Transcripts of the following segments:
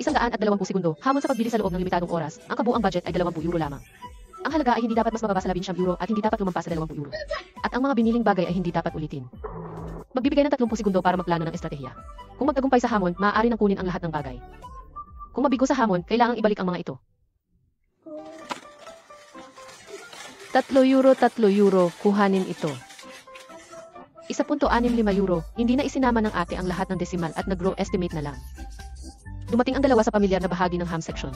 120 segundo, hamon sa pagbilis sa loob ng limitadong oras. Ang kabuang budget ay 20 euro lamang. Ang halaga ay hindi dapat mas mababa sa 19 euro at hindi dapat lumampas sa 20 euro. At ang mga biniling bagay ay hindi dapat ulitin. Magbibigay ng 30 segundo para magplano ng estratehiya. Kung magtagumpay sa hamon, maaari nang kunin ang lahat ng bagay. Kung mabigo sa hamon, kailangang ibalik ang mga ito. 3 euro, kuhanin ito. 1.65 euro, hindi na isinama ng ate ang lahat ng decimal at nag-row estimate na lang. Dumating ang dalawa sa pamilyar na bahagi ng ham section.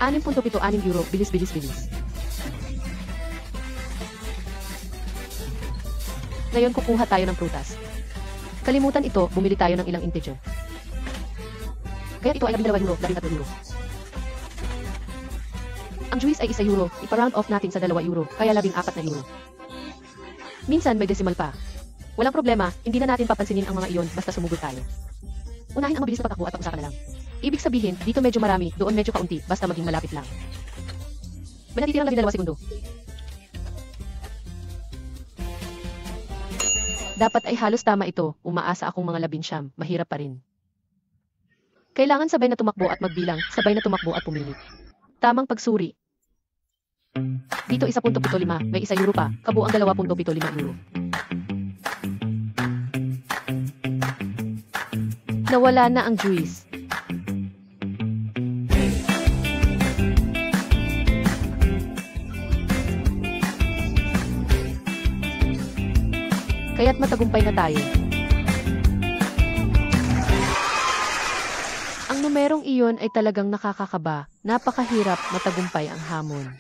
6.76 euro, bilis. Ngayon kukuha tayo ng prutas. Kalimutan ito, bumili tayo ng ilang integer. Kaya ito ay 12 euro, 13 euro. Ang juice ay 1 euro, ipa-round off natin sa 2 euro, kaya 14 na euro. Minsan may decimal pa. Walang problema, hindi na natin papansinin ang mga iyon basta sumugod tayo. Unahin ang mabilis na patakbo at pag-usapan na lang. Ibig sabihin, dito medyo marami, doon medyo kaunti, basta maging malapit lang. May natitirang 12 segundo. Dapat ay halos tama ito, umaasa akong mga 19, mahirap pa rin. Kailangan sabay na tumakbo at magbilang, sabay na tumakbo at pumili. Tamang pagsuri. Dito 1.75, may 1 euro pa, kabuang 2.75 euro. Nawala na ang juice. Kaya't matagumpay na tayo. Ang numerong iyon ay talagang nakakakaba, napakahirap matagumpay ang hamon.